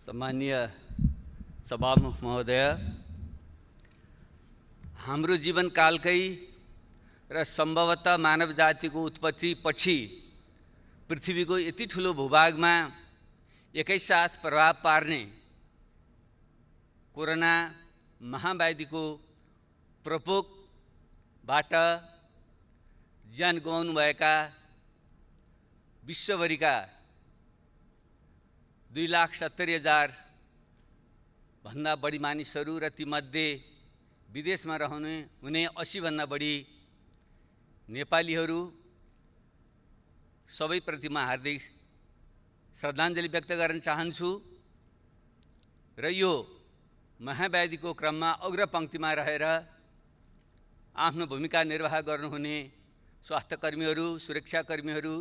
सम्मानीय सभामुख महोदय, हाम्रो जीवनकालकै र सम्भवतः मानव जातिको उत्पत्ति पछि पृथ्वीको यति ठुलो भूभागमा एकैसाथ प्रभाव पार्ने कोरोना महाव्याधिको प्रकोपबाट ज्यान गुमाउनुभएका विश्वभरिका 2,70,000 भन्दा बढी मानिसहरू र तीमध्ये विदेशमा हुने 80 भन्दा बढी नेपालीहरू सबैप्रति म हार्दिक श्रद्धाञ्जली व्यक्त गर्न चाहन्छु र यो महाव्याधिको क्रममा अग्रपंक्तिमा रहेर आफ्नो भूमिका निर्वाह गर्नुहुने स्वास्थ्यकर्मीहरू, सुरक्षाकर्मीहरू,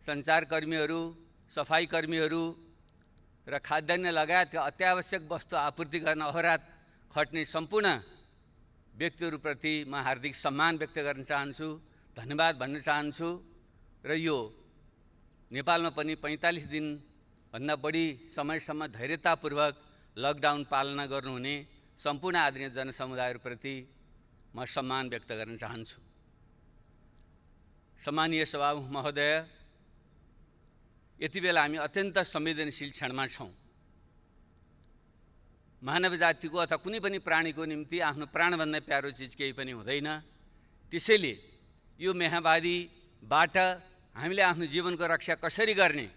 सञ्चारकर्मीहरू, सफाईकर्मीहरू र खाद्यान्न लगायतका अत्यावश्यक वस्तु आपूर्ति गर्न अहोरात खट्ने सम्पूर्ण व्यक्तिहरूप्रति म हार्दिक सम्मान व्यक्त गर्न चाहन्छु, धन्यवाद भन्न चाहन्छु र यो नेपालमा पनि 45 दिनभन्दा बढी समयसम्म धैर्यतापूर्वक लकडाउन पालना गर्नुहुने सम्पूर्ण आदरणीय जनसमुदायहरूप्रति म सम्मान व्यक्त गर्न चाहन्छु। सम्मानीय सभामुख महोदय, यति बेला हामी अत्यन्त संवेदनशील क्षणमा छौँ। मानव जातिको अथवा कुनै पनि प्राणीको निम्ति आफ्नो प्राणभन्दा प्यारो चिज केही पनि हुँदैन। त्यसैले यो महामारीबाट हामीले आफ्नो जीवनको रक्षा कसरी गर्ने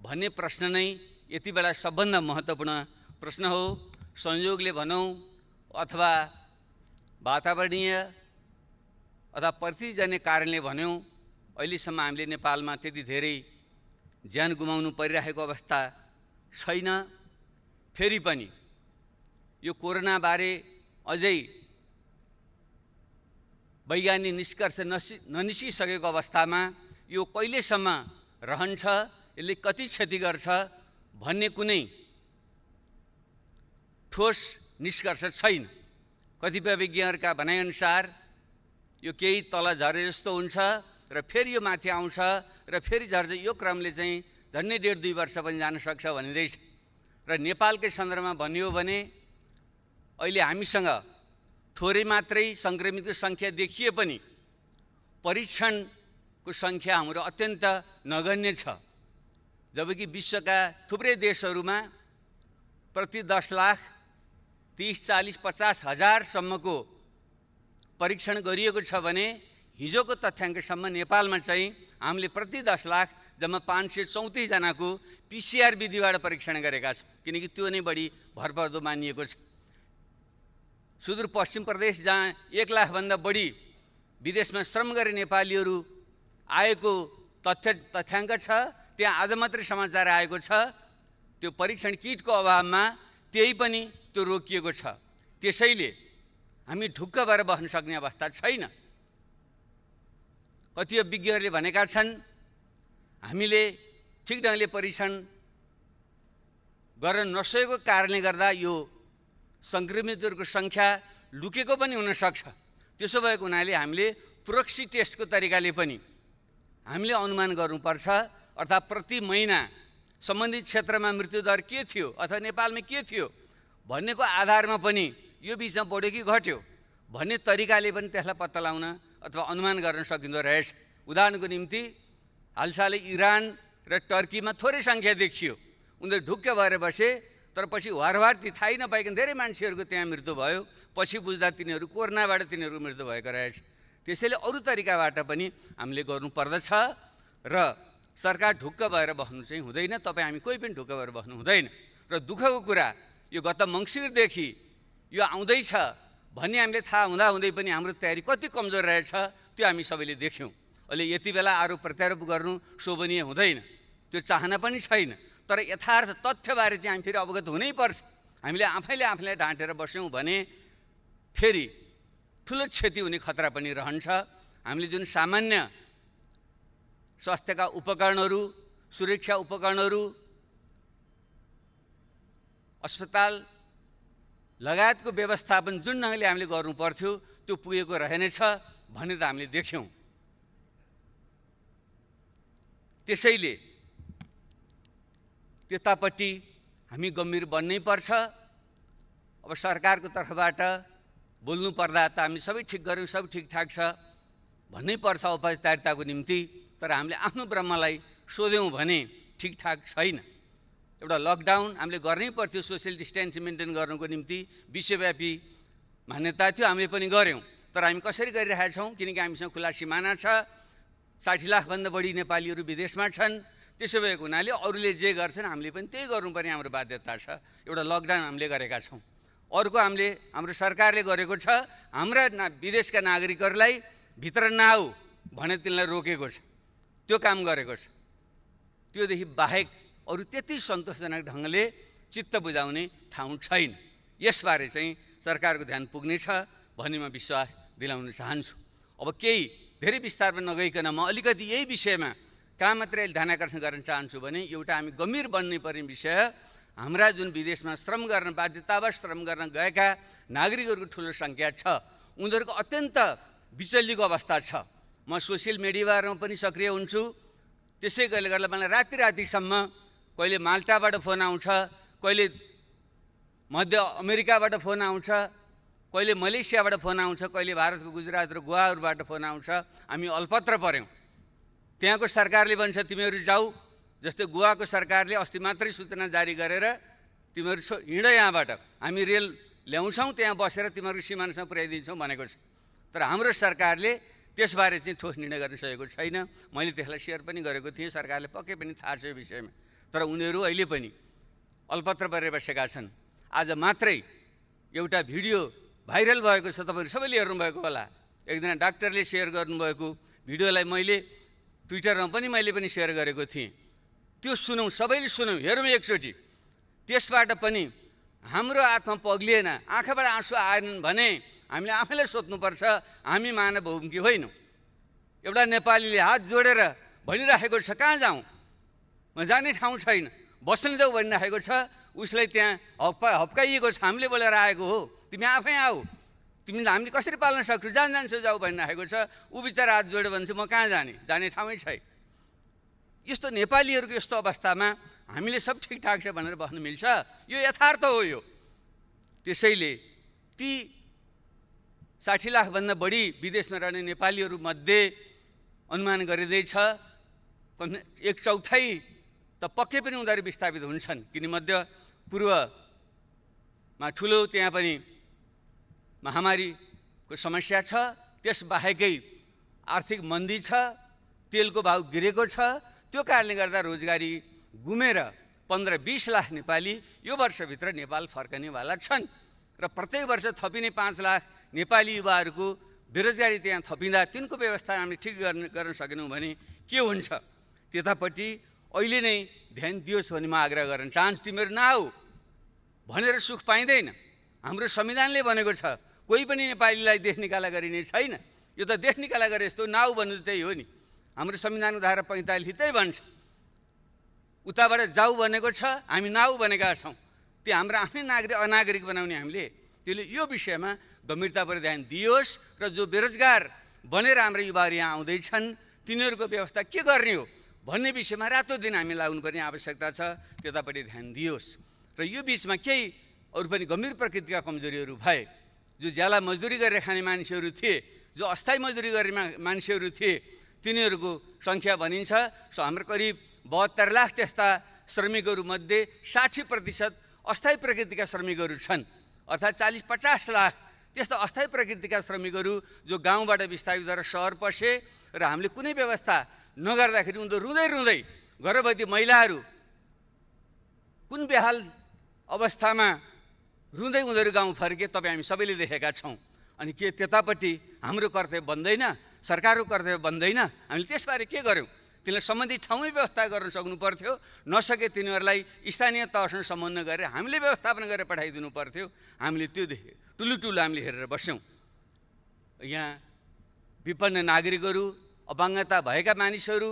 भन्ने प्रश्न नै यति बेला सबभन्दा महत्त्वपूर्ण प्रश्न हो। संयोगले भनौँ अथवा वातावरणीय अथवा प्रतिजन्य कारणले भन्यौँ, अहिलेसम्म हामीले नेपालमा त्यति धेरै ज्यान गुमाउनु परिरहेको अवस्था छैन। फेरि पनि यो कोरोनाबारे अझै वैज्ञानिक निष्कर्ष ननिस्किसकेको अवस्थामा यो कहिलेसम्म रहन्छ, यसले कति क्षति गर्छ भन्ने कुनै ठोस निष्कर्ष छैन। कतिपय विज्ञहरूका भनाइअनुसार यो केही तल झरे जस्तो हुन्छ र फेरि यो माथि आउँछ र फेरि झर्छ। यो क्रमले चाहिँ झन्डै 1.5-2 वर्ष पनि जान सक्छ भनिँदैछ। र नेपालकै सन्दर्भमा भनियो भने अहिले हामीसँग थोरै मात्रै सङ्क्रमितको सङ्ख्या देखिए पनि परीक्षणको सङ्ख्या हाम्रो अत्यन्त नगण्य छ। जबकि विश्वका थुप्रै देशहरूमा प्रति 10 लाख 30, 40, 50 हजारसम्मको परीक्षण गरिएको छ भने हिजोको तथ्याङ्कसम्म नेपालमा चाहिँ हामीले प्रति 10 लाख जम्मा 534 जनाको PCR विधिबाट परीक्षण गरेका छौँ, किनकि त्यो नै बढी भरपर्दो मानिएको छ। सुदूरपश्चिम प्रदेश जहाँ 1 लाखभन्दा बढी विदेशमा श्रम गरे नेपालीहरू आएको तथ्याङ्क छ, त्यहाँ आज मात्रै समाचार आएको छ त्यो परीक्षण किटको अभावमा त्यही पनि त्यो रोकिएको छ। त्यसैले हामी ढुक्क भएर बस्न सक्ने अवस्था छैन। कतिपय विज्ञहरूले भनेका छन् हामीले ठिक ढङ्गले परीक्षण गर्न नसकेको कारणले गर्दा यो सङ्क्रमितहरूको सङ्ख्या लुकेको पनि हुनसक्छ। त्यसो भएको हुनाले हामीले प्रोक्सी टेस्टको तरिकाले पनि हामीले अनुमान गर्नुपर्छ। अर्थात् प्रति महिना सम्बन्धित क्षेत्रमा मृत्युदर के थियो अथवा नेपालमा के थियो भन्नेको आधारमा पनि यो बिचमा बढ्यो कि घट्यो भन्ने तरिकाले पनि त्यसलाई पत्ता लगाउन अथवा अनुमान गर्न सकिँदो रहेछ। उदाहरणको निम्ति हालसालै इरान र टर्कीमा थोरै सङ्ख्या देखियो, उनीहरू ढुक्क भएर बसे, तर पछि वारवार ती थाहै नपाइकन धेरै मान्छेहरूको त्यहाँ मृत्यु भयो। पछि बुझ्दा तिनीहरू कोरोनाबाट तिनीहरूको मृत्यु भएको रहेछ। त्यसैले अरू तरिकाबाट पनि हामीले गर्नुपर्दछ र सरकार ढुक्क भएर बस्नु चाहिँ हुँदैन। तपाईँ हामी कोही पनि ढुक्क भएर बस्नु हुँदैन। र दुःखको कुरा यो गत मङ्सिरदेखि यो आउँदैछ भन्ने हामीले थाहा हुँदाहुँदै पनि हाम्रो तयारी कति कमजोर रहेछ त्यो हामी सबैले देख्यौँ। अहिले यति बेला आरोप प्रत्यारोप गर्नु शोभनीय हुँदैन, त्यो चाहना पनि छैन। तर यथार्थ तथ्यबारे चाहिँ हामी फेरि अवगत हुनैपर्छ। हामीले आफैले ढाँटेर बस्यौँ भने फेरि ठुलो क्षति हुने खतरा पनि रहन्छ। हामीले जुन सामान्य स्वास्थ्यका उपकरणहरू, सुरक्षा उपकरणहरू, अस्पताल लगायतको व्यवस्थापन जुन ढङ्गले हामीले गर्नुपर्थ्यो त्यो पुगेको रहेनछ भन्ने त हामीले देख्यौँ। त्यसैले त्यतापट्टि हामी गम्भीर बन्नै पर्छ। अब सरकारको तर्फबाट बोल्नु पर्दा त हामी सबै ठिक गऱ्यौँ, सब ठिकठाक छ भन्नै पर्छ औपचारिकताको निम्ति। तर हामीले आफ्नो ब्रह्मलाई सोध्यौँ भने ठिकठाक छैन। एउटा लकडाउन हामीले गर्नै पर्थ्यो सोसियल डिस्टेन्स मेन्टेन गर्नुको निम्ति, विश्वव्यापी मान्यता थियो, हामीले पनि गऱ्यौँ। तर हामी कसरी गरिरहेका छौँ? किनकि हामीसँग खुला सिमाना छ, 60 लाखभन्दा बढी नेपालीहरू विदेशमा छन्। त्यसो भएको हुनाले अरूले जे गर्छन् हामीले पनि त्यही गर्नुपर्ने हाम्रो बाध्यता छ। एउटा लकडाउन हामीले गरेका छौँ। अर्को हाम्रो सरकारले गरेको छ, हाम्रा विदेशका नागरिकहरूलाई भित्र नआऊ भने तिनलाई रोकेको छ, त्यो काम गरेको छ। त्योदेखि बाहेक अरू त्यति सन्तोषजनक ढङ्गले चित्त बुझाउने ठाउँ छैन। यसबारे चाहिँ सरकारको ध्यान पुग्नेछ भन्ने म विश्वास दिलाउन चाहन्छु। अब केही धेरै विस्तारमा नगइकन म अलिकति यही विषयमा कहाँ मात्रै ध्यानाकर्षण गर्न चाहन्छु भने एउटा हामी गम्भीर बन्नै पर्ने विषय, हाम्रा जुन विदेशमा श्रम गर्न बाध्यतावश श्रम गर्न गएका नागरिकहरूको ठुलो सङ्ख्या छ, उनीहरूको अत्यन्त विचलितको अवस्था छ। म सोसियल मिडियामा पनि सक्रिय हुन्छु। त्यसै गर्दा मलाई रातिसम्म कहिले माल्टाबाट फोन आउँछ, कहिले मध्य अमेरिकाबाट फोन आउँछ, कहिले मलेसियाबाट फोन आउँछ, कहिले भारतको गुजरात र गोवाहरूबाट फोन आउँछ। हामी अलपत्र पऱ्यौँ। त्यहाँको सरकारले भन्छ तिमीहरू जाऊ, जस्तै गोवाको सरकारले अस्ति मात्रै सूचना जारी गरेर तिमीहरू हिँड यहाँबाट, हामी रेल ल्याउँछौँ, त्यहाँ बसेर तिमीहरूको सिमानासँग पुर्याइदिन्छौँ भनेको छ। तर हाम्रो सरकारले त्यसबारे चाहिँ ठोस निर्णय गर्न सकेको छैन। मैले त्यसलाई सेयर पनि गरेको थिएँ, सरकारले पक्कै पनि थाहा छ यो विषयमा। तर उनीहरू अहिले पनि अल्पत्र परेर बसेका छन्। आज मात्रै एउटा भिडियो भाइरल भएको छ, तपाईँहरू सबैले हेर्नुभएको होला। एकजना डाक्टरले सेयर गर्नुभएको भिडियोलाई मैले ट्विटरमा पनि सेयर गरेको थिएँ। त्यो सुनौँ, सबैले सुनौँ, हेरौँ एकचोटि। त्यसबाट पनि हाम्रो आत्मा पग्लिएन, आँखाबाट आँसु आएनन् भने हामीले आफैलाई सोध्नुपर्छ, हामी मानव हौँ कि होइनौँ। एउटा नेपालीले हात जोडेर भनिराखेको छ कहाँ जाउँ, म जाने ठाउँ छैन, बस्न देऊ भनिराखेको छ। उसलाई त्यहाँ हप्काइएको छ, हामीले बोलेर आएको हो, तिमी आफै आऊ, तिमीलाई हामीले कसरी पाल्न सक्छौ, जान्छौ जाऊ भनिराखेको छ। ऊ बिचरा हात जोड्यो भने चाहिँ म कहाँ जाने ठाउँै छैन। यस्तो नेपालीहरूको यस्तो अवस्थामा हामीले सब ठिकठाक छ भनेर भन्न मिल्छ? यो यथार्थ हो। यो त्यसैले ती 60 लाखभन्दा बढी विदेशमा रहने नेपालीहरूमध्ये अनुमान गरिँदैछ 1/4 त पक्कै पनि उनीहरू विस्थापित हुन्छन्। किन मध्य पूर्वमा ठुलो त्यहाँ पनि महामारीको समस्या छ, त्यसबाहेकै आर्थिक मन्दी छ, तेलको भाउ गिरेको छ। त्यो कारणले गर्दा रोजगारी गुमेर 15-20 लाख नेपाली यो वर्षभित्र नेपाल फर्कनेवाला छन्। र प्रत्येक वर्ष थपिने 5 लाख नेपाली युवाहरूको बेरोजगारी त्यहाँ थपिँदा तिनको व्यवस्था हामीले ठिक गर्न सकेनौँ भने के हुन्छ? त्यतापट्टि अहिले नै ध्यान दियोस् भन्ने म आग्रह गर्न चाहन्छु। तिमीहरू नआऊ भनेर सुख पाइँदैन। हाम्रो संविधानले भनेको छ कोही पनि नेपालीलाई देश निकाला गरिने छैन। यो त देश निकाला गरे जस्तो, नआऊ भन्नु त्यही हो नि। हाम्रो संविधानको धारा 45 त्यही भन्छ, उताबाट जाऊ भनेको छ, हामी नआऊ भनेका छौँ। त्यो हाम्रो आफ्नै अनागरिक बनाउने हामीले। त्यसले यो विषयमा गम्भीरताबाट ध्यान दियोस् र जो बेरोजगार बनेर हाम्रो युवाहरू यहाँ आउँदैछन् तिनीहरूको व्यवस्था के गर्ने हो भन्ने विषयमा रातो दिन हामी लाग्नुपर्ने आवश्यकता छ। त्यतापट्टि ध्यान दियोस्। र यो बिचमा केही अरू पनि गम्भीर प्रकृतिका कमजोरीहरू भए। जो ज्याला मजदुरी गरेर खाने मान्छेहरू थिए, जो अस्थायी मजदुरी गर्ने मान्छेहरू थिए, तिनीहरूको सङ्ख्या भनिन्छ हाम्रो करिब 72 लाख त्यस्ता श्रमिकहरूमध्ये 60% अस्थायी प्रकृतिका श्रमिकहरू छन्। अर्थात् 40-50 लाख त्यस्ता अस्थायी प्रकृतिका श्रमिकहरू जो गाउँबाट विस्थापित भएर सहर पसे र हामीले कुनै व्यवस्था नगर्दाखेरि उनीहरू रुँदै गर्भवती महिलाहरू कुन बेहाल अवस्थामा रुँदै उनीहरू गाउँ फर्के तपाईँ हामी सबैले देखेका छौँ। अनि के त्यतापट्टि हाम्रो कर्तव्य बन्दैन? सरकारको कर्तव्य बन्दैन? हामीले त्यसबारे के गर्यौँ? तिनीलाई सम्बन्धित ठाउँमै व्यवस्था गर्न सक्नु पर्थ्यो। नसके तिनीहरूलाई स्थानीय तहसँग समन्वय गरेर हामीले व्यवस्थापन गरेर पठाइदिनु पर्थ्यो। हामीले त्यो देख्यो, ठुलो हामीले हेरेर बस्यौँ। यहाँ विपन्न नागरिकहरू, अपाङ्गता भएका मानिसहरू,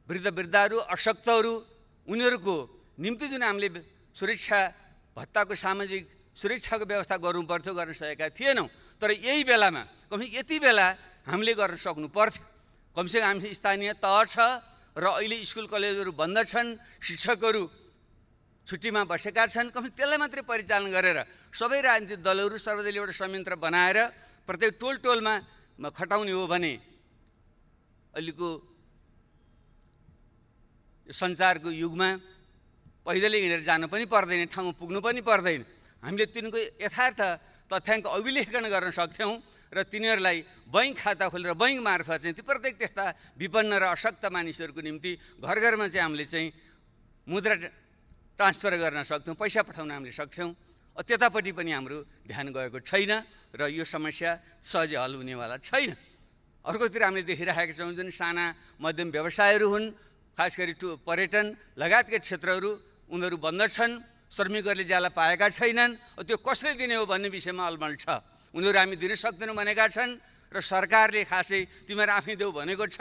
वृद्धहरू, अशक्तहरू, उनीहरूको निम्ति जुन हामीले सुरक्षा भत्ताको सामाजिक सुरक्षाको व्यवस्था गर्नुपर्थ्यो, गर्न सकेका थिएनौँ। तर यही बेलामा यति बेला हामीले गर्न सक्नु पर्थ्यो। कमसेकम हामी स्थानीय तह छ र अहिले स्कुल कलेजहरू बन्द छन्, शिक्षकहरू छुट्टीमा बसेका छन्। कम त्यसलाई मात्रै परिचालन गरेर सबै राजनीतिक दलहरू सर्वदलीय एउटा संयन्त्र बनाएर प्रत्येक टोलमा खटाउने हो भने अहिलेको सञ्चारको युगमा पैदलै हिँडेर जानु पनि पर्दैन, ठाउँमा पुग्नु पनि पर्दैन। हामीले तिनको यथार्थ तथ्याङ्क अभिलेखन गर्न सक्थ्यौँ र तिनीहरूलाई बैङ्क खाता खोलेर बैङ्क मार्फत चाहिँ ती प्रत्येक त्यस्ता विपन्न र अशक्त मानिसहरूको निम्ति घर घरमा चाहिँ हामीले चाहिँ मुद्रा ट्रान्सफर गर्न सक्थ्यौँ, पैसा पठाउन हामीले सक्थ्यौँ। त्यतापट्टि पनि हाम्रो ध्यान गएको छैन र यो समस्या सहजै हल हुनेवाला छैन। अर्कोतिर हामीले देखिरहेका छौँ जुन साना मध्यम व्यवसायहरू हुन्, खास गरी पर्यटन लगायतका क्षेत्रहरू उनीहरू बन्द छन्, श्रमिकहरूले ज्याला पाएका छैनन्। त्यो कसले दिने हो भन्ने विषयमा अलमल छ। उनीहरू हामी दिन सक्दैनौँ भनेका छन् र सरकारले खासै तिमीहरू आफै देऊ भनेको छ।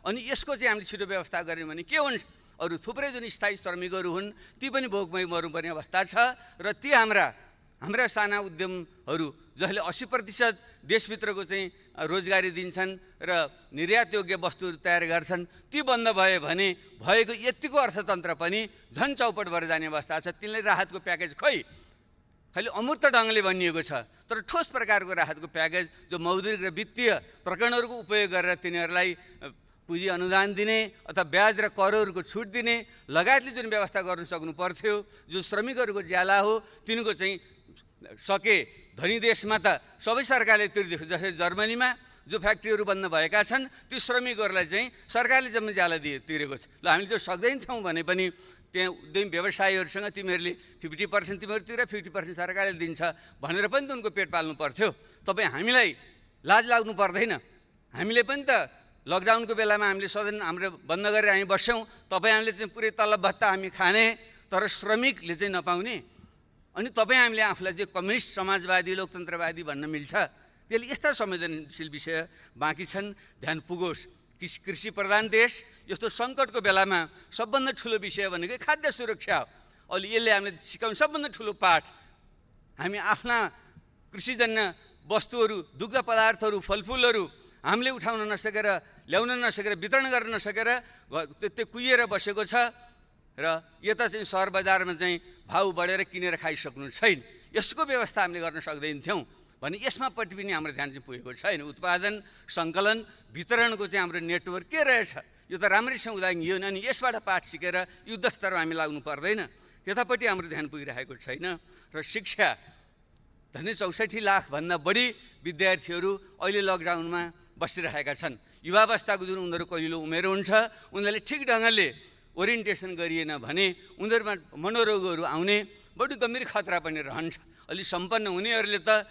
अनि यसको चाहिँ हामीले छिटो व्यवस्था गऱ्यौँ भने के हुन्छ, अरू थुप्रै जुन स्थायी श्रमिकहरू हुन् ती पनि भोकमै मर्नुपर्ने अवस्था छ। र ती हाम्रा साना उद्यमहरू जसले 80% देशभित्रको चाहिँ रोजगारी दिन्छन् र निर्यातयोग्य वस्तुहरू तयार गर्छन्, ती बन्द भयो भने भएको यतिको अर्थतन्त्र पनि झन् चौपट भएर जाने अवस्था छ। तिनलाई राहतको प्याकेज खालि अमूर्त ढङ्गले भनिएको छ, तर ठोस प्रकारको राहतको प्याकेज जो मौद्रिक र वित्तीय प्रकरणहरूको उपयोग गरेर तिनीहरूलाई पुँजी अनुदान दिने अथवा ब्याज र करहरूको छुट दिने लगायतले जुन व्यवस्था गर्नु सक्नु पर्थ्यो, जो श्रमिकहरूको ज्याला हो तिनको चाहिँ सके धनी देशमा त सबै सरकारले तिर्दिएको, जस्तै जर्मनीमा जो फ्याक्ट्रीहरू बन्द भएका छन् ती श्रमिकहरूलाई चाहिँ सरकारले जम्मै ज्याला तिरेको छ। ल हामीले त्यो सक्दैनथ्यौँ भने पनि त्यहाँ उद्यमी व्यवसायीहरूसँग तिमीहरूले 50% तिमीहरू तिर 50% सरकारले दिन्छ भनेर पनि त उनको पेट पाल्नु पर्थ्यो। तपाईँ हामीलाई लाज लाग्नु पर्दैन। हामीले पनि त लकडाउनको बेलामा हामीले सदन हाम्रो बन्द गरेर हामी बस्यौँ, तपाईँ हामीले चाहिँ पुरै तलब भत्ता हामी खाने, तर श्रमिकले चाहिँ नपाउने। अनि तपाईँ हामीले आफूलाई चाहिँ कम्युनिस्ट समाजवादी लोकतन्त्रवादी भन्न मिल्छ? त्यसले यस्ता संवेदनशील विषय बाँकी छन्, ध्यान पुगोस्। कृषि प्रधान देश यस्तो सङ्कटको बेलामा सबभन्दा ठुलो विषय भनेको खाद्य सुरक्षा हो। अहिले यसले हामीले सिकाउने सबभन्दा ठुलो पाठ, हामी आफ्ना कृषिजन्य वस्तुहरू, दुग्ध पदार्थहरू, फलफुलहरू हामीले उठाउन नसकेर, ल्याउन नसकेर, वितरण गर्न नसकेर त्यो कुहिएर बसेको छ र यता चाहिँ सहर बजारमा चाहिँ भाउ बढेर किनेर खाइसक्नु छैन। यसको व्यवस्था हामीले गर्न सक्दैनथ्यौँ भने यसमापट्टि पनि हाम्रो ध्यान चाहिँ पुगेको छैन। उत्पादन, सङ्कलन, वितरणको चाहिँ हाम्रो नेटवर्क के रहेछ यो त राम्रैसँग उदाहरण यो, अनि यसबाट पाठ सिकेर युद्ध स्तरमा हामी लाग्नु पर्दैन, त्यतापट्टि हाम्रो ध्यान पुगिरहेको छैन। र शिक्षा, झन्डै 64 लाखभन्दा बढी विद्यार्थीहरू अहिले लकडाउनमा बसिरहेका छन्। युवावस्थाको जुन उनीहरू कहिलो उमेर हुन्छ, उनीहरूले ठिक ढङ्गले ओरिएन्टेसन गरिएन भने उनीहरूमा मनोरोगहरू आउने बढी गम्भीर खतरा पनि रहन्छ। अलि सम्पन्न हुनेहरूले त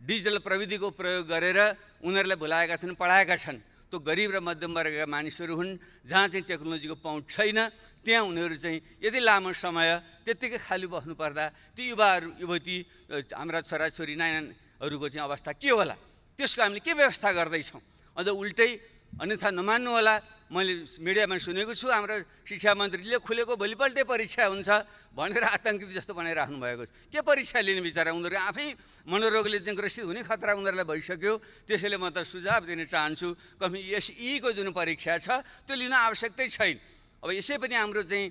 डिजिटल प्रविधिको प्रयोग गरेर उनीहरूलाई भुलाएका छन्, पढाएका छन्। त्यो गरिब र मध्यम वर्गका मानिसहरू हुन् जहाँ चाहिँ टेक्नोलोजीको पहुँच छैन, त्यहाँ उनीहरू चाहिँ यदि लामो समय त्यत्तिकै खाली बस्नुपर्दा ती युवाहरू युवती हाम्रा छोराछोरी नानीहरूको चाहिँ अवस्था के होला, त्यसको हामीले के व्यवस्था गर्दैछौँ? अझ उल्टै अन्यथा नमान्नु होला, मैले मिडियामा सुनेको छु हाम्रो शिक्षा मन्त्रीले खुलेको भोलिपल्टै परीक्षा हुन्छ भनेर आतङ्कित जस्तो बनाइराख्नु भएको छ। के परीक्षा लिने बिचरा, उनीहरू आफै मनोरोगले चाहिँ ग्रसित हुने खतरा उनीहरूलाई भइसक्यो। त्यसैले म त सुझाव दिन चाहन्छु, कमी यीको जुन परीक्षा छ त्यो लिन आवश्यकतै छैन। अब यसै पनि हाम्रो चाहिँ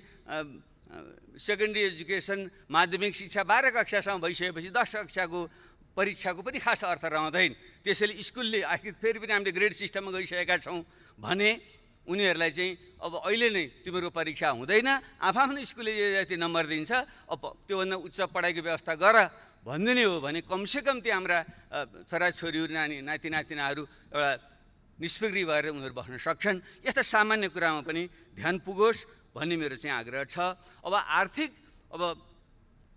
सेकेन्डरी एजुकेसन माध्यमिक शिक्षा 12 कक्षासम्म भइसकेपछि 10 कक्षाको परीक्षाको पनि खास अर्थ रहँदैन। त्यसैले स्कुलले आखिर फेरि पनि हामीले ग्रेड सिस्टममा गइसकेका छौँ भने उनीहरूलाई चाहिँ अब अहिले नै तिम्रो परीक्षा हुँदैन, आफ्नो स्कुलले जति नम्बर दिन्छ अब त्योभन्दा उच्च पढाइको व्यवस्था गर भनिदिने हो भने कमसेकम त्यो हाम्रा छोराछोरीहरू नाति नातिनाहरू एउटा निष्फिक्री भएर उनीहरू बस्न सक्छन्। यस्ता सामान्य कुरामा पनि ध्यान पुगोस् भन्ने मेरो चाहिँ आग्रह छ। अब आर्थिक अब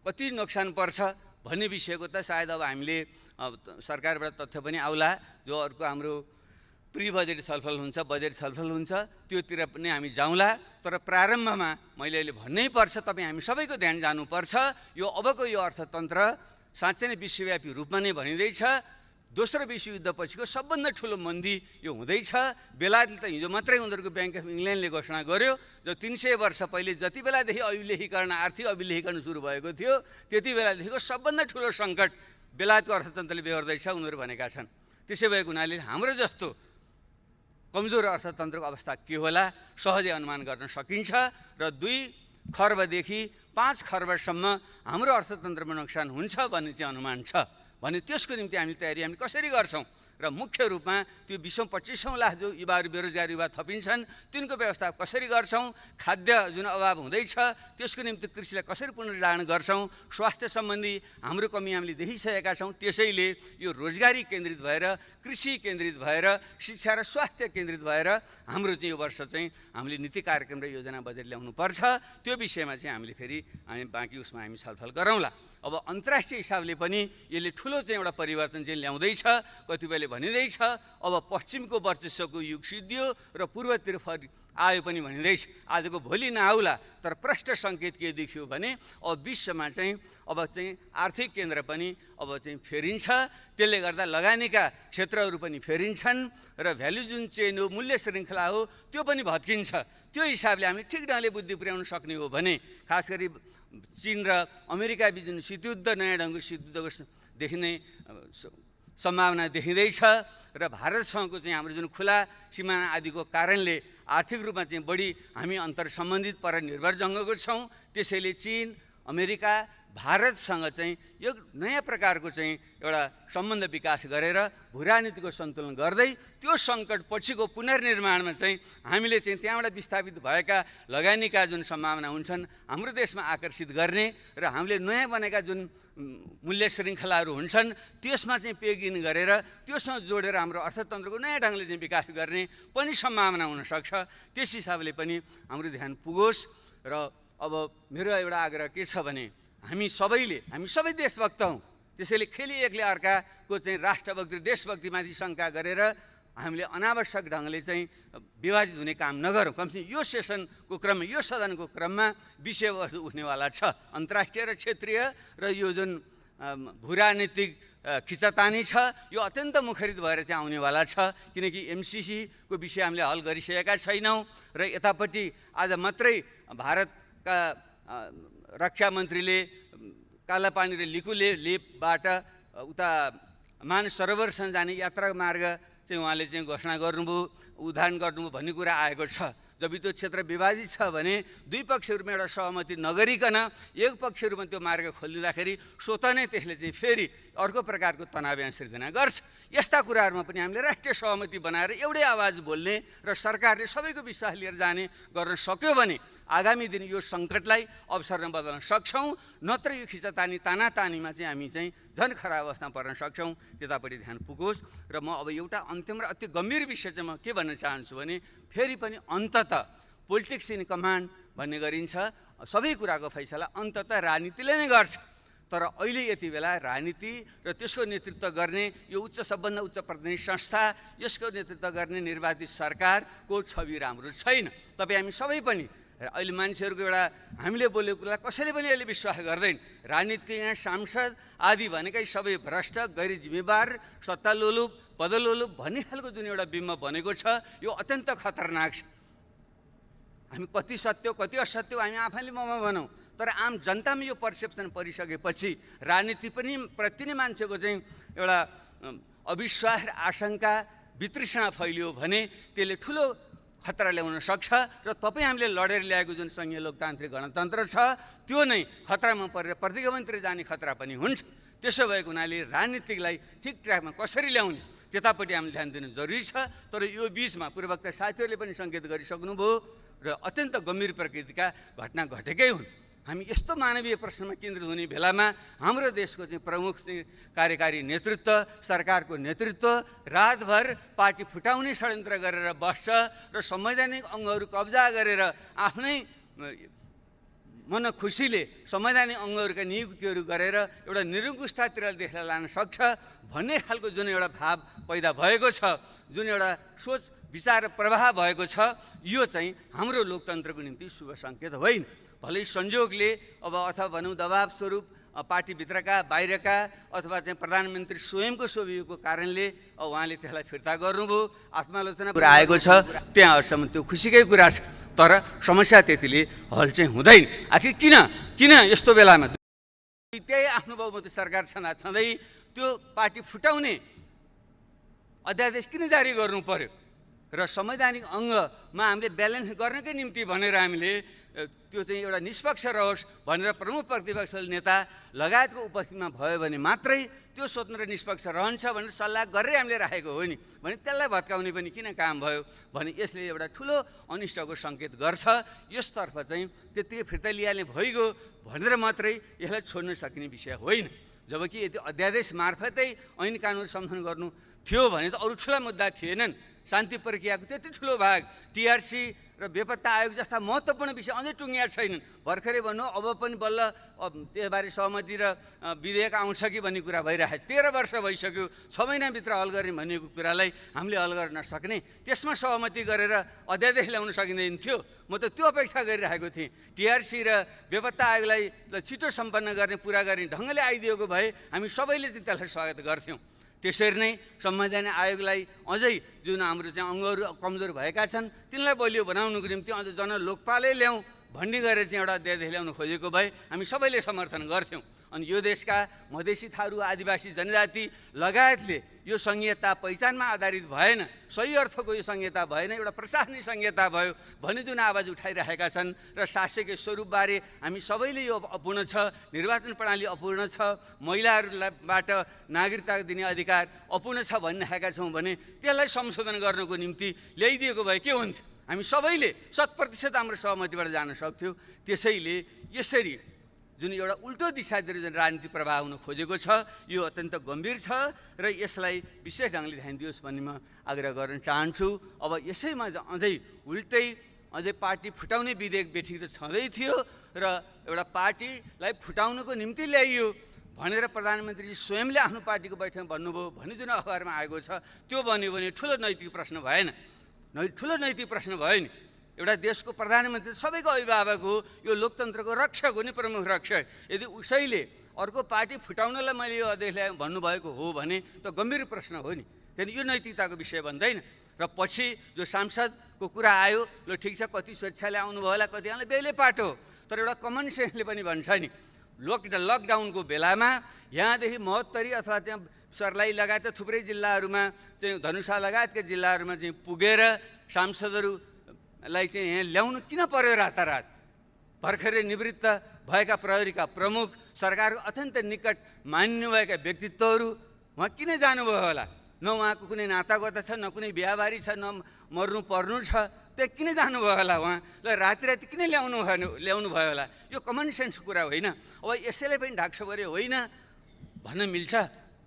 कति नोक्सान पर्छ भन्ने विषयको त सायद अब हामीले सरकारबाट तथ्य पनि आउला, जो अर्को हाम्रो प्री बजेट छलफल हुन्छ, बजेट छलफल हुन्छ, त्योतिर पनि हामी जाउँला। तर प्रारम्भमा मैले अहिले भन्नै पर्छ, तपाईँ हामी सबैको ध्यान जानुपर्छ। यो अबको यो अर्थतन्त्र साँच्चै नै विश्वव्यापी रूपमा नै भनिँदैछ। दोस्रो विश्वयुद्धपछिको सबभन्दा ठुलो मन्दी यो हुँदैछ। बेलायतले त हिजो मात्रै उनीहरूको ब्याङ्क अफ इङ्ल्यान्डले घोषणा गर्यो, जो 300 वर्ष पहिले जति बेलादेखि अभिलेखीकरण, आर्थिक अभिलेखीकरण सुरु भएको थियो त्यति बेलादेखिको सबभन्दा ठुलो सङ्कट बेलायतको अर्थतन्त्रले बेहोर्दैछ उनीहरू भनेका छन्। त्यसै भएको हुनाले हाम्रो जस्तो कमजोर अर्थतन्त्रको अवस्था के होला सहजै अनुमान गर्न सकिन्छ। र 2 खर्बदेखि 5 खर्बसम्म हाम्रो अर्थतन्त्रमा नोक्सान हुन्छ भन्ने चाहिँ अनुमान छ भने त्यसको निम्ति हामी तयारी कसरी गर्छौँ र मुख्य रूपमा त्यो 20-25 लाख जो युवाहरू बेरोजगार युवा थपिन्छन् तिनको व्यवस्था कसरी गर्छौँ, खाद्य जुन अभाव हुँदैछ त्यसको निम्ति कृषिलाई कसरी पुनर्जागरण गर्छौँ, स्वास्थ्य सम्बन्धी हाम्रो कमी हामीले देखिसकेका छौँ। त्यसैले यो रोजगारी केन्द्रित भएर, कृषि केन्द्रित भएर, शिक्षा र स्वास्थ्य केन्द्रित भएर हाम्रो चाहिँ यो वर्ष चाहिँ हामीले नीति कार्यक्रम र योजना बजेट ल्याउनुपर्छ। त्यो विषयमा चाहिँ हामीले फेरि बाँकी उसमा हामी छलफल गरौँला। अब अन्तर्राष्ट्रिय हिसाबले पनि यसले ठुलो चाहिँ एउटा परिवर्तन चाहिँ ल्याउँदैछ, कतिपयले भनिँदैछ अब पश्चिमको वर्चस्वको युग सिद्धियो र पूर्वतिर आयो पनि भनिँदैछ। आजको भोलि नआउला, तर प्रष्ट सङ्केत के देखियो भने अब विश्वमा चाहिँ अब चाहिँ आर्थिक केन्द्र पनि अब चाहिँ फेरिन्छ। त्यसले गर्दा लगानीका क्षेत्रहरू पनि फेरिन्छन् र भ्यालु जुन चेन हो, मूल्य श्रृङ्खला हो, त्यो पनि भत्किन्छ। त्यो हिसाबले हामी ठिक ढङ्गले बुद्धि पुर्याउन सक्ने हो भने खास गरी चीन र अमेरिका बीच जुन शीतयुद्ध, नयाँ ढङ्गको शीतयुद्धको देखिने सम्भावना देखिँदैछ र भारतसँगको चाहिँ हाम्रो जुन खुला सिमाना आदिको कारणले आर्थिक रूपमा चाहिँ बढी हामी अन्तर सम्बन्धित पर निर्भर जङ्गको छौँ। त्यसैले चीन, अमेरिका, भारतसँग चाहिँ यो नयाँ प्रकारको चाहिँ एउटा सम्बन्ध विकास गरेर भूराजनीतिको सन्तुलन गर्दै त्यो सङ्कट पछिको पुनर्निर्माणमा चाहिँ हामीले चाहिँ त्यहाँबाट विस्थापित भएका लगानीका जुन सम्भावना हुन्छन् हाम्रो देशमा आकर्षित गर्ने र हामीले नयाँ बनेका जुन मूल्य श्रृङ्खलाहरू हुन्छन् त्यसमा चाहिँ पेगिन गरेर त्योसँग जोडेर हाम्रो अर्थतन्त्रको नयाँ ढङ्गले चाहिँ विकास गर्ने पनि सम्भावना हुनसक्छ। त्यस हिसाबले पनि हाम्रो ध्यान पुगोस्। र अब मेरो एउटा आग्रह के छ भने हामी सबै देशभक्त हौँ। त्यसैले खेली एकले अर्काको चाहिँ राष्ट्रभक्ति, देशभक्तिमाथि शङ्का गरेर हामीले अनावश्यक ढङ्गले चाहिँ विभाजित हुने काम नगरौँ। कमसेकम यो सेसनको क्रममा, यो सदनको क्रममा विषयवस्तु उठ्नेवाला छ। अन्तर्राष्ट्रिय र क्षेत्रीय र यो जुन भूराजनीतिक खिचातानी छ यो अत्यन्त मुखरित भएर चाहिँ आउनेवाला छ। किनकि एमसिसीको विषय हामीले हल गरिसकेका छैनौँ र यतापट्टि आज मात्रै भारतका रक्षा मन्त्रीले कालापानी र लेपबाट उता मानस सरोवरसम्म जाने यात्रा मार्ग चाहिँ उहाँले चाहिँ घोषणा गर्नुभयो, उद्घाटन गर्नुभयो भन्ने कुरा आएको छ। जब त्यो क्षेत्र विभाजित छ भने दुई पक्षहरूमा एउटा सहमति नगरिकन एक पक्षहरूमा त्यो मार्ग खोलिदिँदाखेरि स्वतः नै त्यसले चाहिँ फेरि अर्को प्रकारको तनाव यहाँ सिर्जना गर्छ। यस्ता कुराहरूमा पनि हामीले राष्ट्रिय सहमति बनाएर एउटै आवाज बोल्ने र सरकारले सबैको विश्वास लिएर जाने गर्न सक्यो भने आगामी दिन यो सङ्कटलाई अवसरमा बदल्न सक्छौँ। नत्र यो खिचातानी तानातानीमा चाहिँ हामी चाहिँ झन खराब अवस्थामा पर्न सक्छौँ। त्यतापट्टि ध्यान पुगोस्। र म अब एउटा अन्तिम र अति गम्भीर विषय चाहिँ म के भन्न चाहन्छु भने फेरि पनि अन्ततः पोलिटिक्स इन कमान्ड भन्ने गरिन्छ। सबै कुराको फैसला अन्ततः राजनीतिले नै गर्छ। तर अहिले यति बेला राजनीति र त्यसको नेतृत्व गर्ने यो सबभन्दा उच्च प्रतिनिधि संस्था, यसको नेतृत्व गर्ने निर्वाचित सरकारको छवि राम्रो छैन। तपाईँ हामी सबै पनि अहिले मान्छेहरूको एउटा हामीले बोलेको कुरा कसैले पनि अहिले विश्वास गर्दैन। राजनीतिज्ञ, सांसद आदि भनेकै सबै भ्रष्ट, गैर जिम्मेवार, सत्तालोलुप, पदलोलुप भन्ने खालको जुन एउटा बिम्ब बनेको छ यो अत्यन्त खतरनाक छ। हामी कति सत्य कति असत्य हामी आफैले ममा भनौँ, तर आम जनतामा यो पर्सेप्सन परिसकेपछि राजनीति पनि प्रति नै मान्छेको चाहिँ एउटा अविश्वास र आशंका, वितृष्णा फैलियो भने त्यसले ठुलो खतरा ल्याउन सक्छ। र तपाईँ हामीले लडेर ल्याएको जुन सङ्घीय लोकतान्त्रिक गणतन्त्र छ त्यो नै खतरामा परेर प्रतिगमनतिर जाने खतरा पनि हुन्छ। त्यसो भएको हुनाले राजनीतिकलाई ठिक ट्र्याकमा कसरी ल्याउने त्यतापट्टि हामीले ध्यान दिनु जरुरी छ। तर यो बिचमा पूर्ववक्ता साथीहरूले पनि सङ्केत गरिसक्नुभयो र अत्यन्त गम्भीर प्रकृतिका घटना घटेकै हुन्। हामी यस्तो मानवीय प्रश्नमा केन्द्रित हुने बेलामा हाम्रो देशको चाहिँ प्रमुख कार्यकारी नेतृत्व, सरकारको नेतृत्व रातभर पार्टी फुटाउने षड्यन्त्र गरेर बस्छ र संवैधानिक अङ्गहरू कब्जा गरेर आफ्नै मन खुसीले संवैधानिक अङ्गहरूका नियुक्तिहरू गरेर एउटा निरङ्कुशतातिर देशलाई लान सक्छ भन्ने खालको जुन एउटा भाव पैदा भएको छ, जुन एउटा सोच विचार प्रवाह भएको छ, यो चाहिँ हाम्रो लोकतन्त्रको निम्ति शुभ सङ्केत होइन। भलै संयोगले अब अथवा भनौँ दबाब स्वरूप पार्टीभित्रका बाहिरका अथवा चाहिँ प्रधानमन्त्री स्वयंको स्वभावको कारणले उहाँले त्यसलाई फिर्ता गर्नुभयो, आत्मालोचना कुरा आएको छ, त्यहाँहरूसम्म त्यो खुसीकै कुरा छ। तर समस्या त्यतिले हल चाहिँ हुँदैन। आखिर किन यस्तो बेलामा त्यही आफ्नो बहुमत सरकार छँदै त्यो पार्टी फुटाउने अध्यादेश किन जारी गर्नु पर्यो? र संवैधानिक अङ्गमा हामीले ब्यालेन्स गर्नकै निम्ति भनेर हामीले त्यो चाहिँ एउटा निष्पक्ष रहोस् भनेर प्रमुख प्रतिपक्षी नेता लगायतको उपस्थितिमा भयो भने मात्रै त्यो स्वतन्त्र निष्पक्ष रहन्छ भनेर सल्लाह गरेर हामीले राखेको हो नि भने त्यसलाई भत्काउने पनि किन काम भयो भने यसले एउटा ठुलो अनिष्टको सङ्केत गर्छ। यसतर्फ चाहिँ त्यत्तिकै फिर्ता लिइहाल्ने भइगयो भनेर मात्रै यसलाई छोड्न सकिने विषय होइन। जबकि यदि अध्यादेश मार्फतै ऐन कानुन सम्बन्धन गर्नु थियो भने त अरू ठुला मुद्दा थिएनन्। शान्ति प्रक्रियाको त्यति ठुलो भाग टिआरसी र बेपत्ता आयोग जस्ता महत्त्वपूर्ण विषय अझै टुङ्गिया छैनन्। भर्खरै भन्नु अब पनि बल्ल त्यसबारे सहमति र विधेयक आउँछ कि भन्ने कुरा भइरहेको 13 वर्ष भइसक्यो। 6 महिनाभित्र हल गर्ने भनेको कुरालाई हामीले हल गर्न नसक्ने, त्यसमा सहमति गरेर अध्यादेश ल्याउन सकिँदैन थियो। म त त्यो अपेक्षा गरिरहेको थिएँ। टिआरसी र बेपत्ता आयोगलाई छिटो सम्पन्न गर्ने पुरा गर्ने ढङ्गले आइदिएको भए हामी सबैले चाहिँ त्यसलाई स्वागत गर्थ्यौँ। त्यसरी नै संवैधानिक आयोगलाई अझै जुन हाम्रो चाहिँ अङ्गहरू कमजोर भएका छन् तिनलाई बलियो बनाउनुको निम्ति अझ जनलोकपालै ल्याउँ भन्ने गरेर चाहिँ एउटा अध्यादेश ल्याउन खोजेको भए हामी सबैले समर्थन गर्थ्यौँ। अनि यो देशका मधेसी थारू आदिवासी जनजाति लगायतले यो संहिता पहिचानमा आधारित भएन, सही अर्थको यो संहिता भएन, एउटा प्रशासनिक संहिता भयो भन्ने जुन आवाज उठाइरहेका छन् र शासकीय स्वरूपबारे हामी सबैले यो अपूर्ण छ, निर्वाचन प्रणाली अपूर्ण छ, महिलाहरूबाट नागरिकता दिने अधिकार अपूर्ण छ भनिरहेका छौँ भने त्यसलाई संशोधन गर्नको निम्ति ल्याइदिएको भए के हुन्थ्यो? हामी सबैले 100% हाम्रो सहमतिबाट जान सक्थ्यौँ। त्यसैले यसरी जुन एउटा उल्टो दिशातिर जुन राजनीति प्रवाह हुन खोजेको छ यो अत्यन्त गम्भीर छ र यसलाई विशेष ढङ्गले ध्यान दियोस् भन्ने म आग्रह गर्न चाहन्छु। अब यसैमा अझै उल्टै अझै पार्टी फुटाउने विधेयक बेठी त छँदै थियो र एउटा पार्टीलाई फुटाउनको निम्ति ल्याइयो भनेर प्रधानमन्त्रीजी स्वयंले आफ्नो पार्टीको बैठकमा भन्नुभयो भन्ने जुन अखबारमा आएको छ त्यो बन्यो भने ठुलो नैतिक प्रश्न भएन, ठुलो नैतिक प्रश्न भयो नि। एउटा देशको प्रधानमन्त्री सबैको अभिभावक हो, यो लोकतन्त्रको रक्षक हो नि, प्रमुख रक्षक। यदि उसैले अर्को पार्टी फुटाउनलाई मैले यो अध्यक्ष ल्याएँ भन्नुभएको हो भने त गम्भीर प्रश्न हो नि, त्यहाँदेखि यो नैतिकताको विषय भन्दैन। र पछि जो सांसदको कुरा आयो, ल ठिक छ कति स्वेच्छाले आउनुभयो होला, कतिजनाले बेलै पाटो, तर एउटा कमन सेन्सले पनि भन्छ नि लकडाउनको बेलामा यहाँदेखि महोत्तरी अथवा चाहिँ सर्लाही लगायत थुप्रै जिल्लाहरूमा चाहिँ धनुषा लगायतका जिल्लाहरूमा चाहिँ पुगेर सांसदहरूलाई चाहिँ यहाँ ल्याउनु किन पर्यो रातारात? भर्खरै निवृत्त भएका प्रहरीका प्रमुख, सरकारको अत्यन्त निकट मान्नुभएका व्यक्तित्वहरू उहाँ किन जानुभयो होला? न उहाँको कुनै नातागोता छ, न कुनै बिहाबारी छ, न मर्नु पर्नु छ, त्यो किन जानुभयो होला उहाँ? ल राति राति किन ल्याउनु भयो होला? यो कमन सेन्सको कुरा होइन। अब यसैलाई पनि ढाक्छ पऱ्यो होइन भन्न मिल्छ?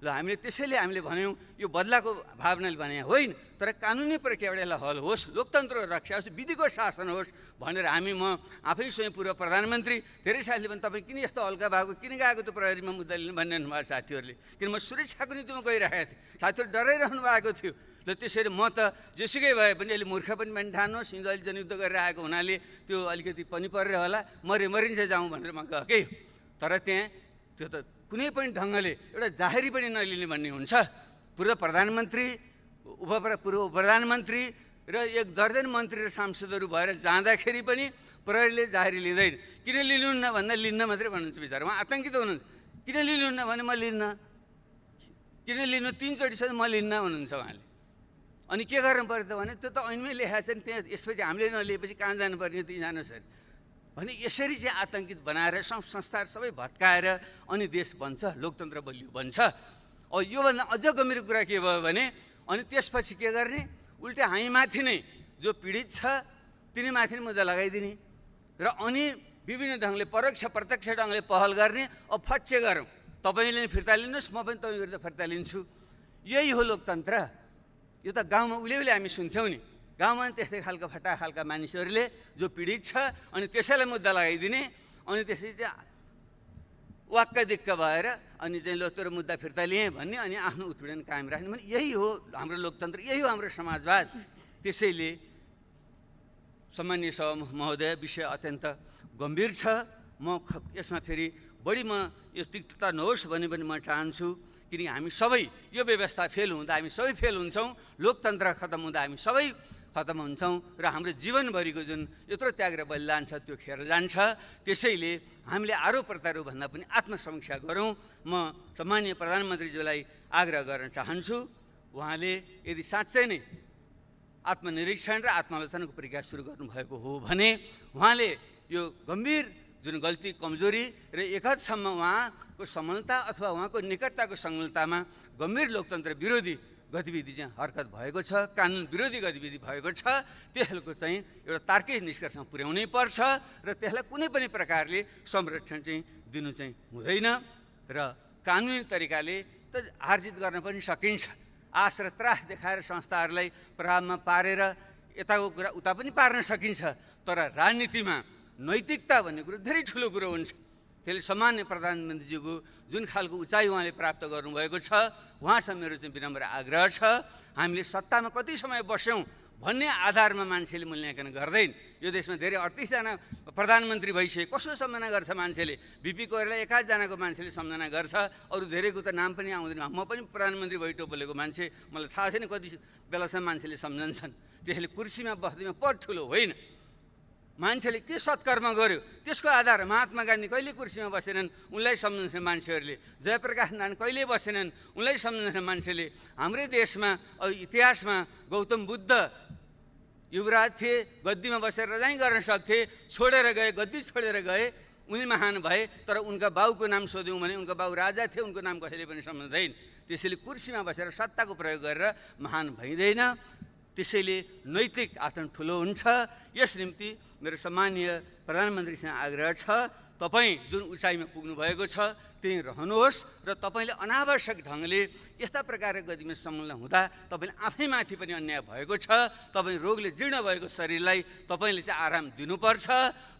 ल हामीले त्यसैले हामीले भन्यौँ यो बदलाको भावनाले भने होइन, तर कानुनी प्रक्रियाबाट यसलाई हल होस्, लोकतन्त्रको रक्षा होस्, विधिको शासन होस् भनेर हामी म आफै स्वयं पूर्व प्रधानमन्त्री धेरै साथीले पनि तपाईँ किन यस्तो हल्का भएको किन गएको त्यो प्रहरीमा मुद्दा लिनु भनिरहनु भएको साथीहरूले, किन म सुरक्षाको निम्तिमा गइरहेको थिएँ, साथीहरू डराइरहनु भएको थियो। ल त्यसरी म त जेसुकै भए पनि अहिले मूर्ख पनि ठान्नुहोस्, हिजो अहिले जनयुद्ध गरेर आएको हुनाले त्यो अलिकति पनि परेर होला मरिन्छ जाउँ भनेर म गएकै हो। तर त्यहाँ त्यो त कुनै पनि ढङ्गले एउटा जाहेरी पनि नलिने भन्ने हुन्छ। पूर्व प्रधानमन्त्री, पूर्व प्रधानमन्त्री र 1 दर्जन मन्त्री र सांसदहरू भएर जाँदाखेरि पनि प्रहरीले जाहेरी लिँदैन। किन लिनुहुन्न भन्दा लिन्न मात्रै भन्नुहुन्छ बिचरा, उहाँ आतङ्कित हुनुहुन्छ। किन लिनुहुन्न भने म लिन्न, किन लिनु 3 चोटिसम्म म लिन्न भन्नुहुन्छ उहाँले। अनि के गर्नु पर्यो त भने त्यो त ऐनमै लेखाएको छ नि, त्यहाँ यसपछि हामीले नलिएपछि कहाँ जानुपर्ने त्यहीँ जानुहोस् अरे भने यसरी चाहिँ आतङ्कित बनाएर संस्थाहरू सबै भत्काएर अनि देश बन्छ, लोकतन्त्र बलियो बन्छ। अब योभन्दा अझ गम्भीर कुरा के भयो भने अनि त्यसपछि के गर्ने? उल्टा हामीमाथि नै जो पीडित छ तिनीमाथि नै मुद्दा लगाइदिने र अनि विभिन्न ढङ्गले परोक्ष प्रत्यक्ष ढङ्गले पहल गर्ने। अब फच्चे गरौँ, तपाईँले नि फिर्ता लिनुहोस्, म पनि तपाईँ विरुद्ध फिर्ता लिन्छु। यही हो लोकतन्त्र। यो त गाउँमा उहिले हामी सुन्थ्यौँ नि, गाउँमा त्यस्तै खालको फटा खालका मानिसहरूले जो पीडित छ अनि त्यसैलाई मुद्दा लगाइदिने अनि त्यसै चाहिँ वाक्क दिक्क भएर अनि चाहिँ लो तेरो मुद्दा फिर्ता लिएँ भन्ने अनि आफ्नो उत्पीडन कायम राख्ने भने यही हो हाम्रो लोकतन्त्र, यही हो हाम्रो समाजवाद। त्यसैले सम्माननीय सभा महोदय, विषय अत्यन्त गम्भीर छ। म यसमा फेरि बढी म यो तिक्तता नहोस् भन्ने पनि म चाहन्छु, किनकि हामी सबै यो व्यवस्था फेल हुँदा हामी सबै फेल हुन्छौँ, लोकतन्त्र खतम हुँदा हामी सबै खतम हुन्छौँ र हाम्रो जीवनभरिको जुन यत्रो त्याग र बलिदान छ त्यो खेर जान्छ। त्यसैले हामीले आरोप प्रत्यारोपभन्दा पनि आत्मसमीक्षा गरौँ। म सम्माननीय प्रधानमन्त्रीज्यूलाई आग्रह गर्न चाहन्छु, उहाँले यदि साँच्चै नै आत्मनिरीक्षण र आत्मालोचनाको प्रक्रिया सुरु गर्नुभएको हो भने उहाँले यो गम्भीर जुन गल्ती कमजोरी र एक हदसम्म उहाँको समलता अथवा उहाँको निकटताको समलतामा गम्भीर लोकतन्त्र विरोधी गतिविधि चाहिँ हरकत भएको छ, कानुन विरोधी गतिविधि भएको छ, त्यसको चाहिँ एउटा तार्किक निष्कर्षमा पुर्याउनै पर्छ र त्यसलाई कुनै पनि प्रकारले संरक्षण चाहिँ दिनु चाहिँ हुँदैन र कानुनी तरिकाले त हारजित गर्न पनि सकिन्छ। आश र त्रास देखाएर संस्थाहरूलाई प्रभावमा पारेर यताको कुरा उता पनि पार्न सकिन्छ, तर राजनीतिमा नैतिकता भन्ने कुरो धेरै ठुलो कुरो हुन्छ। त्यसले सामान्य प्रधानमन्त्रीजीको जुन खालको उचाइ उहाँले प्राप्त गर्नुभएको छ, उहाँसँग मेरो चाहिँ विनम्र आग्रह छ, हामीले सत्तामा कति समय बस्यौँ भन्ने आधारमा मान्छेले मूल्याङ्कन गर्दैन। यो देशमा धेरै 38 जना प्रधानमन्त्री भइसके कसो सम्झना गर्छ मान्छेले? बिपी कोइराला 1 जनाको मान्छेले सम्झना गर्छ, अरू धेरैको त नाम पनि आउँदैन। म पनि प्रधानमन्त्री भइटो बोलेको मान्छे, मलाई थाहा छैन कति बेलासम्म मान्छेले सम्झन्छन्। त्यसले कुर्सीमा बस्दैमा पद ठुलो होइन, मान्छेले के सत्कर्म गर्यो त्यसको आधार। महात्मा गान्धी कहिले कुर्सीमा बसेनन्, उनलाई सम्झन्छन् मान्छेहरूले। जयप्रकाश नारायण कहिले बसेनन्, उनलाई सम्झन्छन् मान्छेले। हाम्रै देशमा इतिहासमा गौतम बुद्ध युवराज थिए, गद्दीमा बसेर रजाइ गर्न सक्थे, छोडेर गए, गद्दी छोडेर गए, उनी महान भए। तर उनका बाउको नाम सोध्यौँ भने उनका बाउ राजा थिए, उनको नाम कसैले पनि सम्झँदैन। त्यसैले कुर्सीमा बसेर सत्ताको प्रयोग गरेर महान भइँदैन। त्यसैले नैतिक आचरण ठुलो हुन्छ। यस निम्ति मेरो सम्मानीय प्रधानमन्त्रीसँग आग्रह छ, तपाईँ जुन उचाइमा पुग्नु भएको छ त्यही रहनुहोस् र तपाईँले अनावश्यक ढङ्गले यस्ता प्रकारको गतिमा संलग्न हुँदा तपाईँले आफैमाथि पनि अन्याय भएको छ। तपाईँ रोगले जीर्ण भएको शरीरलाई तपाईँले चाहिँ आराम दिनुपर्छ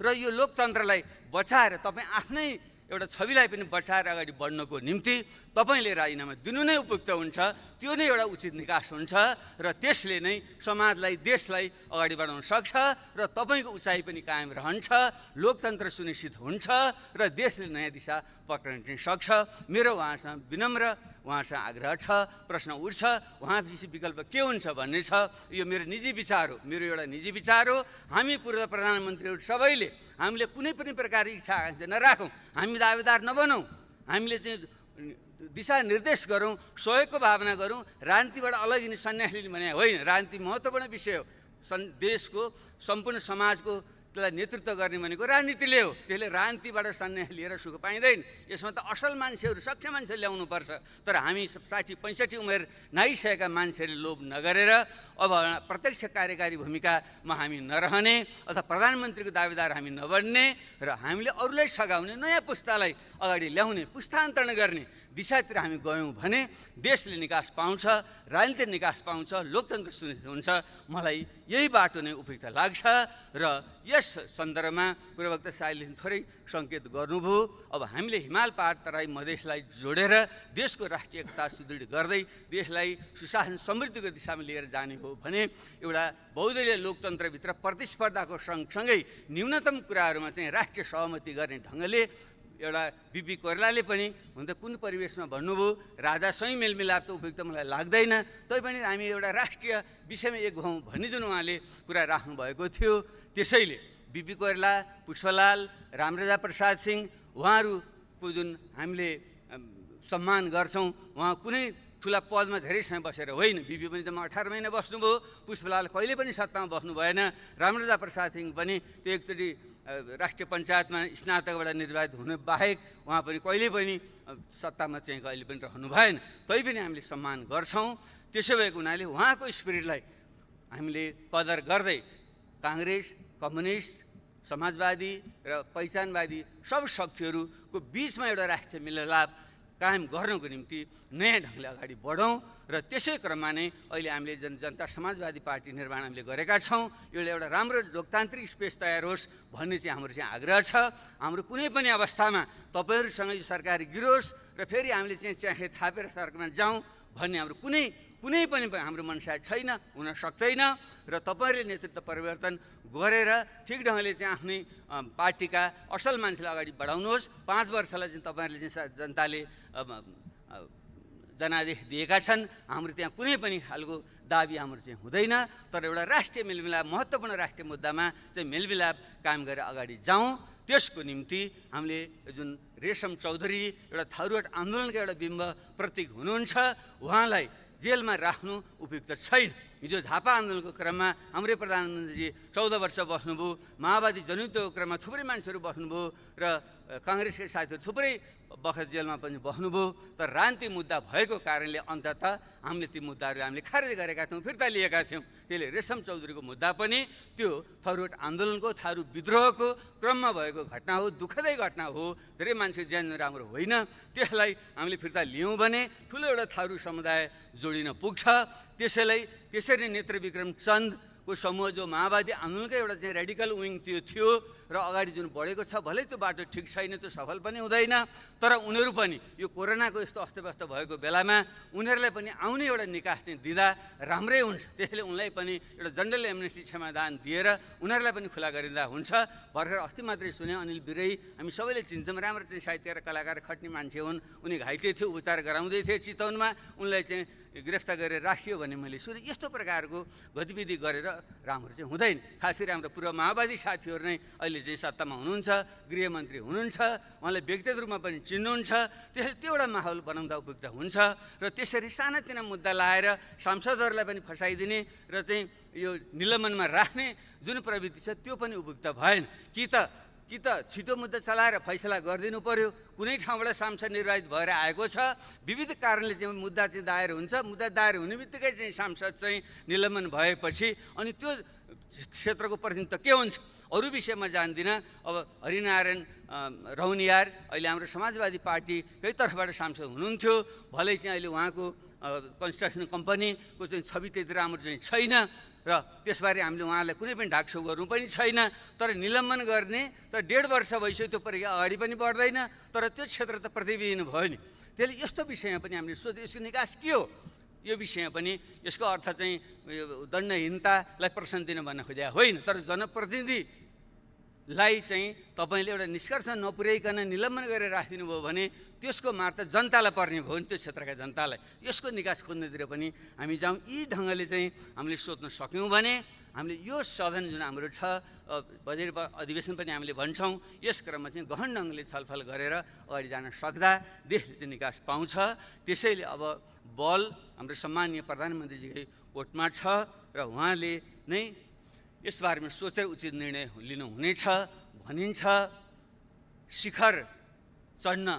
र यो लोकतन्त्रलाई बचाएर तपाईँ आफ्नै एउटा छविलाई पनि बचाएर अगाडि बढ्नको निम्ति तपाईँले राजीनामा दिनु नै उपयुक्त हुन्छ। त्यो नै एउटा उचित निकास हुन्छ र त्यसले नै समाजलाई देशलाई अगाडि बढाउन सक्छ र तपाईँको उचाइ पनि कायम रहन्छ, लोकतन्त्र सुनिश्चित हुन्छ र देशले नयाँ दिशा पक्रिन सक्छ। मेरो उहाँसँग विनम्र उहाँसँग आग्रह छ, प्रश्न उठ्छ उहाँपछि विकल्प के हुन्छ भन्ने छ। यो मेरो निजी विचार हो, मेरो एउटा निजी विचार हो। हामी पूर्व प्रधानमन्त्रीहरू सबैले हामीले कुनै पनि प्रकारको इच्छा आकाङ्क्षा नराखौँ, हामी दावेदार नबनौँ, हामीले चाहिँ दिशानिर्देश गरौँ, सहयोगको भावना गरौँ। राजनीतिबाट अलग यिनी सन्यास लिने भने होइन, राजनीति महत्त्वपूर्ण विषय हो। देशको सम्पूर्ण समाजको त्यसलाई नेतृत्व गर्ने भनेको राजनीतिले हो। त्यसले राजनीतिबाट सन्यास लिएर सुख पाइँदैन। यसमा त असल मान्छेहरू, सक्षम मान्छे ल्याउनुपर्छ। तर हामी 60-65 उमेर नाइसकेका मान्छेहरूले लोभ नगरेर अब प्रत्यक्ष कार्यकारी भूमिकामा हामी नरहने अथवा प्रधानमन्त्रीको दावेदार हामी नबन्ने र हामीले अरूलाई सघाउने, नयाँ पुस्तालाई अगाडि ल्याउने, पुस्तान्तरण गर्ने दिशातिर हामी गयौँ भने देशले निकास पाउँछ, राजनीतिक निकास पाउँछ, लोकतन्त्र सुनिश्चित हुन्छ। मलाई यही बाटो नै उपयुक्त लाग्छ र यस सन्दर्भमा पूर्ववक्ता साईले थोरै सङ्केत गर्नुभयो। अब हामीले हिमाल पहाड तराई मधेसलाई जोडेर देशको राष्ट्रिय एकता सुदृढ गर्दै देशलाई सुशासन समृद्धिको दिशामा लिएर जाने हो भने एउटा बहुदलीय लोकतन्त्रभित्र प्रतिस्पर्धाको सँगसँगै न्यूनतम कुराहरूमा चाहिँ राष्ट्रिय सहमति गर्ने ढङ्गले एउटा बिपी कोइरालाले पनि हुन त कुन परिवेशमा भन्नुभयो, राजासँगै मेलमिलाप त उपयुक्त मलाई लाग्दैन, तैपनि हामी एउटा राष्ट्रिय विषयमा एक हौँ भन्ने जुन उहाँले कुरा राख्नुभएको थियो। त्यसैले बिपी कोइराला, पुष्पलाल, रामराजा प्रसाद सिंह उहाँहरूको जुन हामीले सम्मान गर्छौँ, उहाँ कुनै ठुला पदमा धेरै समय बसेर होइन। बिपी पनि त 18 महिना बस्नुभयो, पुष्पलाल कहिले पनि सत्तामा बस्नु भएन, रामराजा प्रसाद सिंह पनि त्यो एकचोटि राष्ट्रिय पञ्चायतमा स्नातकबाट निर्वाचित हुनु बाहेक उहाँ पनि कहिले पनि सत्तामा चाहिँ कहिले पनि रहनु भएन। तैपनि हामीले सम्मान गर्छौँ। त्यसो भएको हुनाले उहाँको स्पिरिटलाई हामीले कदर गर्दै काङ्ग्रेस, कम्युनिस्ट, समाजवादी र पहिचानवादी सब शक्तिहरूको बिचमा एउटा राष्ट्रिय मिलनलाप कायम गर्नको निम्ति नयाँ ढङ्गले अगाडि बढौँ र त्यसै क्रममा नै अहिले हामीले जनता समाजवादी पार्टी निर्माण हामीले गरेका छौँ। यो एउटा राम्रो लोकतान्त्रिक स्पेस तयार होस् भन्ने चाहिँ हाम्रो चाहिँ आग्रह छ। हाम्रो कुनै पनि अवस्थामा तपाईँहरूसँग यो सरकारी गिरोस् र फेरि हामीले चाहिँ चाहे थापेर सरकारमा जाउँ भन्ने हाम्रो कुनै पनि हाम्रो मनसाय छैन, हुन सक्दैन। र तपाईँहरूले नेतृत्व परिवर्तन गरेर ठिक ढङ्गले चाहिँ आफ्नै पार्टीका असल मान्छेलाई अगाडि बढाउनुहोस्। 5 वर्षलाई चाहिँ तपाईँहरूले चाहिँ जनताले जनादेश दिएका छन्। हाम्रो त्यहाँ कुनै पनि खालको दाबी हाम्रो चाहिँ हुँदैन, तर एउटा राष्ट्रिय मेलमिलाप, महत्त्वपूर्ण राष्ट्रिय मुद्दामा चाहिँ मेलमिलाप कायम गरेर अगाडि जाउँ। त्यसको निम्ति हामीले जुन रेशम चौधरी एउटा थारूहट आन्दोलनका एउटा बिम्ब प्रतीक हुनुहुन्छ, उहाँलाई जेलमा राख्नु उपयुक्त छैन। हिजो झापा आन्दोलनको क्रममा हाम्रै प्रधानमन्त्रीजी 14 वर्ष बस्नुभयो, माओवादी जनयुद्धको क्रममा थुप्रै मान्छेहरू बस्नुभयो र काङ्ग्रेसकै साथीहरू थुप्रै बखत जेलमा पनि बस्नुभयो। तर राजनीतिक मुद्दा भएको कारणले अन्ततः हामीले ती मुद्दाहरू हामीले खारेज गरेका थियौँ, फिर्ता लिएका थियौँ। त्यसले रेशम चौधरीको मुद्दा पनि त्यो थरुट आन्दोलनको थारू विद्रोहको क्रममा भएको घटना हो, दुःखदायी घटना हो, धेरै मान्छे ज्यान राम्रो होइन। त्यसलाई हामीले फिर्ता लियौँ भने ठुलो एउटा थारू समुदाय जोडिन पुग्छ। त्यसरी नेत्रविक्रम चन्दको समूह जो माओवादी आन्दोलनकै एउटा चाहिँ रेडिकल विङ त्यो थियो र अगाडि जुन बढेको छ, भलै त्यो बाटो ठिक छैन, त्यो सफल पनि हुँदैन, तर उनीहरू पनि यो कोरोनाको यस्तो अस्तव्यस्त भएको बेलामा उनीहरूलाई पनि आउने एउटा निकास चाहिँ दिँदा राम्रै हुन्छ। त्यसैले उनलाई पनि एउटा जनरल एमनेस्टी क्षमादान दिएर उनीहरूलाई पनि खुला गरिँदा हुन्छ। भर्खर अस्ति मात्रै सुने अनिल बिरै, हामी सबैले चिन्छौँ, राम्रो चाहिँ साहित्यकार कलाकार खट्ने मान्छे हुन्, उनी घाइते थियो, उपचार गराउँदै थिए चितवनमा, उनलाई चाहिँ गिरफ्तार गरेर राखियो भने मैले सुने। यस्तो प्रकारको गतिविधि गरेर राम्रो चाहिँ हुँदैन। खास गरी हाम्रो पूर्व माओवादी साथीहरू नै अहिले चाहिँ सत्तामा हुनुहुन्छ, गृहमन्त्री हुनुहुन्छ, उहाँलाई व्यक्तिगत रूपमा पनि चिन्नुहुन्छ। त्यसैले त्यो एउटा माहौल बनाउँदा उपयुक्त हुन्छ र त्यसरी सानातिना मुद्दा लाएर सांसदहरूलाई पनि फसाइदिने र चाहिँ यो निलम्बनमा राख्ने जुन प्रवृत्ति छ त्यो पनि उपयुक्त भएन। कि त छिटो मुद्दा चलाएर फैसला गरिदिनु पर्यो। कुनै ठाउँबाट सांसद निर्वाचित भएर आएको छ, विविध कारणले चाहिँ मुद्दा चाहिँ दायर हुन्छ, मुद्दा दायर हुने बित्तिकै चाहिँ सांसद चाहिँ निलम्बन भएपछि अनि त्यो क्षेत्रको प्रतिनिधित्व के हुन्छ अरू विषयमा जान्दिनँ। अब हरिनारायण रौनियार अहिले हाम्रो समाजवादी पार्टीकै तर्फबाट सांसद हुनुहुन्थ्यो, भलै चाहिँ अहिले उहाँको कन्स्ट्रक्सन कम्पनीको चाहिँ छवि त्यति राम्रो चाहिँ छैन र त्यसबारे हामीले उहाँलाई कुनै पनि ढाकछोप गर्नु पनि छैन। तर निलम्बन गर्ने तर 1.5 वर्ष भइसक्यो, त्यो प्रक्रिया अगाडि पनि बढ्दैन, तर त्यो क्षेत्र त प्रतिविहीन भयो नि। त्यसले यस्तो विषयमा पनि हामीले सोध्यो यसको निकास के हो, यो विषयमा पनि यसको अर्थ चाहिँ दण्डहीनतालाई प्रोत्साहन दिन भन्न खोजेका होइन, तर जनप्रतिनिधिलाई चाहिँ तपाईँले एउटा निष्कर्ष नपुर्याइकन निलम्बन गरेर राखिदिनु भयो भने त्यसको मार त जनतालाई पर्ने भयो नि, त्यो क्षेत्रका जनतालाई। यसको निकास खोज्नेतिर पनि हामी जाउँ। यी ढङ्गले चाहिँ हामीले सोध्न सक्यौँ भने हामीले यो सदन जुन हाम्रो छ बजेट अधिवेशन पनि हामीले भन्छौँ, यस क्रममा चाहिँ गहन ढङ्गले छलफल गरेर अगाडि जान सक्दा देशले चाहिँ निकास पाउँछ। त्यसैले अब बल हाम्रो सम्मानीय प्रधानमन्त्रीजीकै कोर्टमा छ र उहाँले नै यसबारेमा सोचेर उचित निर्णय लिनुहुनेछ भनिन्छ। शिखर चढ्न